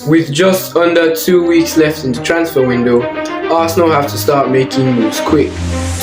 With just under 2 weeks left in the transfer window, Arsenal have to start making moves quick.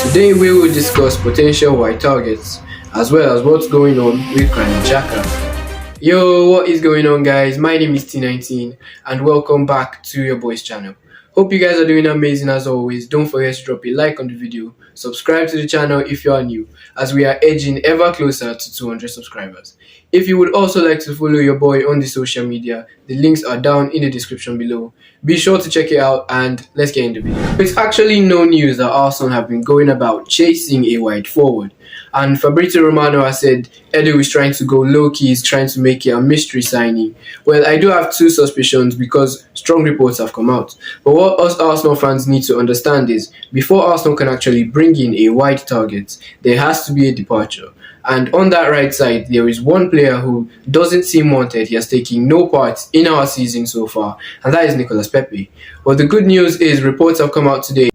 Today we will discuss potential white targets, as well as what's going on with Granit Xhaka. Yo, what is going on guys? My name is T19 and welcome back to your boys channel. Hope you guys are doing amazing as always. Don't forget to drop a like on the video, subscribe to the channel if you are new, as we are edging ever closer to 200 subscribers. If you would also like to follow your boy on the social media, the links are down in the description below. Be sure to check it out and let's get into the video. It's actually no news that Arsenal have been going about chasing a wide forward. And Fabrizio Romano has said Edu is trying to go low-key, he's trying to make it a mystery signing. Well, I do have two suspicions because strong reports have come out. But what us Arsenal fans need to understand is, before Arsenal can actually bring in a wide target, there has to be a departure. And on that right side, there is one player who doesn't seem wanted. He has taken no part in our season so far, and that is Nicolas Pepe. But the good news is reports have come out today.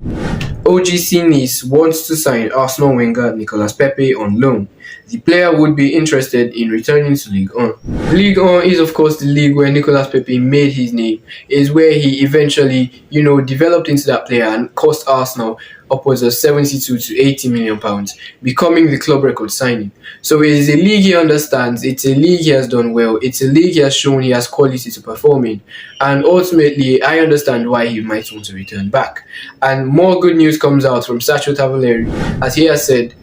OGC Nice wants to sign Arsenal winger Nicolas Pepe on loan. The player would be interested in returning to Ligue 1. Ligue 1 is of course the league where Nicolas Pepe made his name. It is where he eventually, developed into that player and cost Arsenal upwards of 72 to 80 million pounds, becoming the club record signing. So it is a league he understands, it's a league he has done well, it's a league he has shown he has quality to perform in, and ultimately I understand why he might want to return back. And more good news comes out from Sacho Tavaleri, as he has said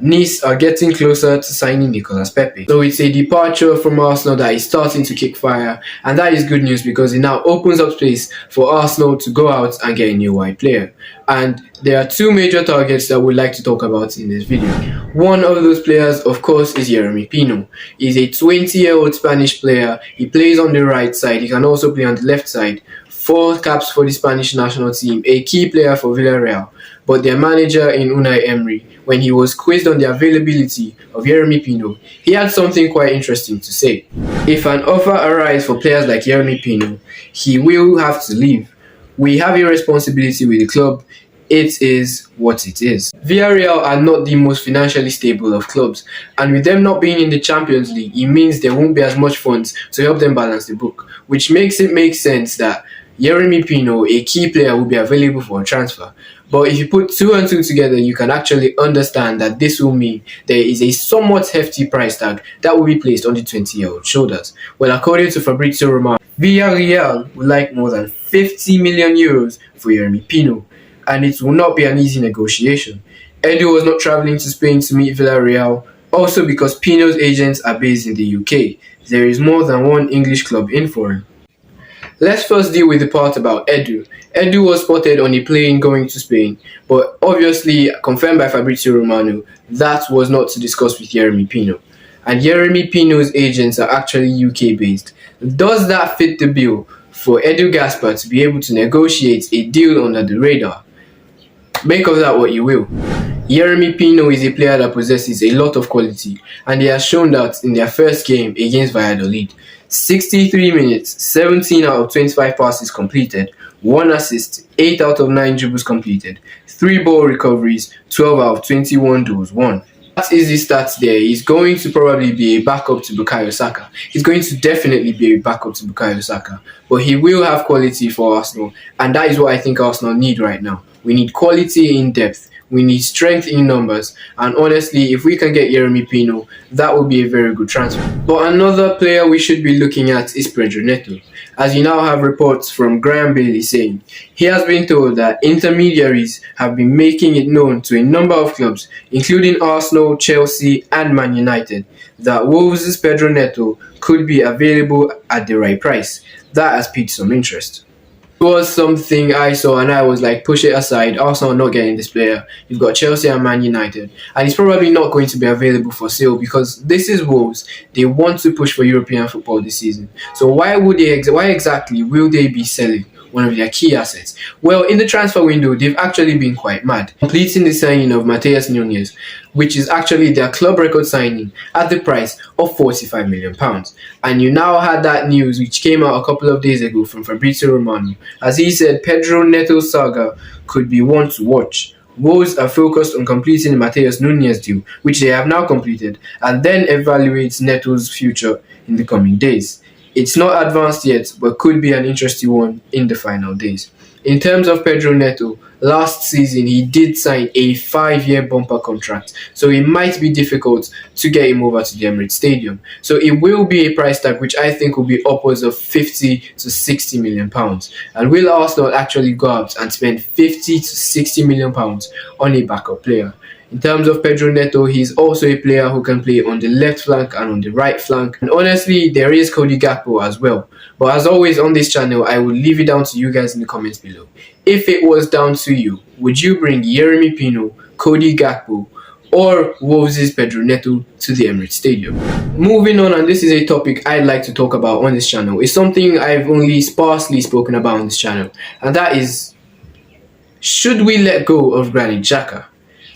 Nice are getting closer to signing Nicolas Pepe. So it's a departure from Arsenal that is starting to kick fire, and that is good news because it now opens up space for Arsenal to go out and get a new wide player. And there are two major targets that we'd like to talk about in this video. One of those players, of course, is Yeremy Pino. He's a 20-year-old Spanish player. He plays on the right side. He can also play on the left side. 4 caps for the Spanish national team, a key player for Villarreal. But their manager in Unai Emery, when he was quizzed on the availability of Yeremy Pino, he had something quite interesting to say. If an offer arises for players like Yeremy Pino, he will have to leave. We have a responsibility with the club. It is what it is. Villarreal are not the most financially stable of clubs, and with them not being in the Champions League, it means there won't be as much funds to help them balance the book, which makes it make sense that Yeremy Pino, a key player, will be available for a transfer. But if you put 2 and 2 together, you can actually understand that this will mean there is a somewhat hefty price tag that will be placed on the 20-year-old shoulders. Well, according to Fabrizio Romano, Villarreal would like more than 50 million euros for Yeremy Pino, and it will not be an easy negotiation. Edu was not travelling to Spain to meet Villarreal, also because Pino's agents are based in the UK. There is more than one English club in for him. Let's first deal with the part about Edu. Edu was spotted on a plane going to Spain, but obviously, confirmed by Fabrizio Romano, that was not to discuss with Yeremy Pino. And Yeremy Pino's agents are actually UK based. Does that fit the bill for Edu Gaspar to be able to negotiate a deal under the radar? Make of that what you will. Yeremy Pino is a player that possesses a lot of quality, and he has shown that in their first game against Valladolid. 63 minutes, 17 out of 25 passes completed, 1 assist, 8 out of 9 dribbles completed, 3 ball recoveries, 12 out of 21 duels won. That is his stats there. He's going to probably be a backup to Bukayo Saka. He's going to definitely be a backup to Bukayo Saka. But he will have quality for Arsenal, and that is what I think Arsenal need right now. We need quality in depth. We need strength in numbers, and honestly, if we can get Yeremy Pino, that would be a very good transfer. But another player we should be looking at is Pedro Neto, as you now have reports from Graham Bailey saying he has been told that intermediaries have been making it known to a number of clubs, including Arsenal, Chelsea and Man United, that Wolves' Pedro Neto could be available at the right price. That has piqued some interest. It was something I saw and I was like, push it aside, Arsenal are not getting this player. You've got Chelsea and Man United, and he's probably not going to be available for sale because this is Wolves. They want to push for European football this season. So why exactly will they be selling one of their key assets? Well, in the transfer window, they've actually been quite mad, completing the signing of Matheus Nunes, which is actually their club record signing at the price of £45 million. And you now had that news which came out a couple of days ago from Fabrizio Romano, as he said Pedro Neto's saga could be one to watch. Wolves are focused on completing the Matheus Nunes deal, which they have now completed, and then evaluate Neto's future in the coming days. It's not advanced yet, but could be an interesting one in the final days. In terms of Pedro Neto, last season he did sign a 5-year bumper contract, so it might be difficult to get him over to the Emirates Stadium. So it will be a price tag which I think will be upwards of 50 to 60 million pounds. And will Arsenal actually go out and spend 50 to 60 million pounds on a backup player? In terms of Pedro Neto, he's also a player who can play on the left flank and on the right flank. And honestly, there is Cody Gakpo as well. But as always on this channel, I will leave it down to you guys in the comments below. If it was down to you, would you bring Yeremy Pino, Cody Gakpo, or Wolves' Pedro Neto to the Emirates Stadium? Moving on, and this is a topic I'd like to talk about on this channel. It's something I've only sparsely spoken about on this channel. And that is, should we let go of Granit Xhaka?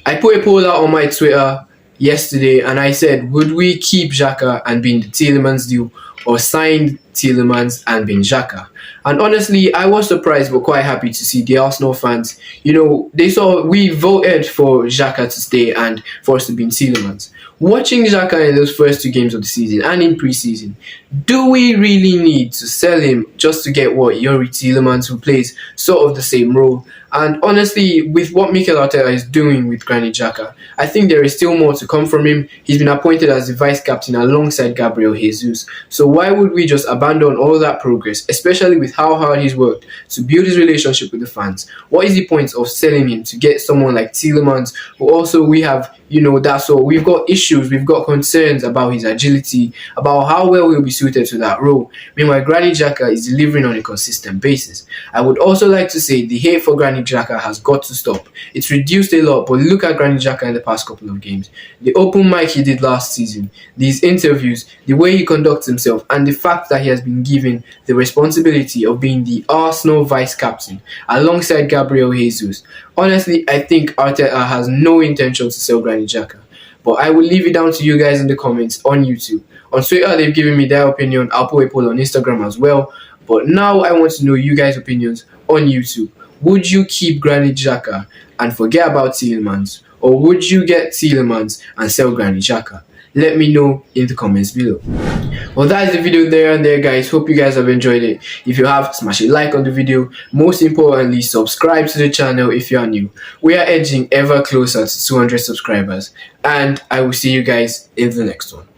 I put a poll out on my Twitter yesterday and I said, would we keep Xhaka and bin the Tielemans deal, or sign Tielemans and bin Xhaka? And honestly, I was surprised but quite happy to see the Arsenal fans, we voted for Xhaka to stay and for us to bin Tielemans. Watching Xhaka in those first 2 games of the season and in pre-season, do we really need to sell him just to get Youri Tielemans, who plays sort of the same role? And honestly, with what Mikel Arteta is doing with Granit Xhaka, I think there is still more to come from him. He's been appointed as the vice captain alongside Gabriel Jesus. So why would we just abandon all that progress, especially with how hard he's worked to build his relationship with the fans? What is the point of selling him to get someone like Tielemans, who also we've got issues, we've got concerns about his agility, about how well he'll be suited to that role. Meanwhile, Granit Xhaka is delivering on a consistent basis. I would also like to say the hate for Granit Xhaka has got to stop. It's reduced a lot, but look at Granit Xhaka in the past couple of games. The open mic he did last season, these interviews, the way he conducts himself, and the fact that he has been given the responsibility of being the Arsenal vice captain alongside Gabriel Jesus. Honestly, I think Arteta has no intention to sell Granit Xhaka. But I will leave it down to you guys in the comments on YouTube. On Twitter, they've given me their opinion. I'll put a poll on Instagram as well. But now I want to know you guys' opinions on YouTube. Would you keep Granit Xhaka and forget about Tielemans? Or would you get Tielemans and sell Granit Xhaka? Let me know in the comments below. Well, that is the video there and there, guys. Hope you guys have enjoyed it. If you have, smash a like on the video. Most importantly, subscribe to the channel if you are new. We are edging ever closer to 200 subscribers. And I will see you guys in the next one.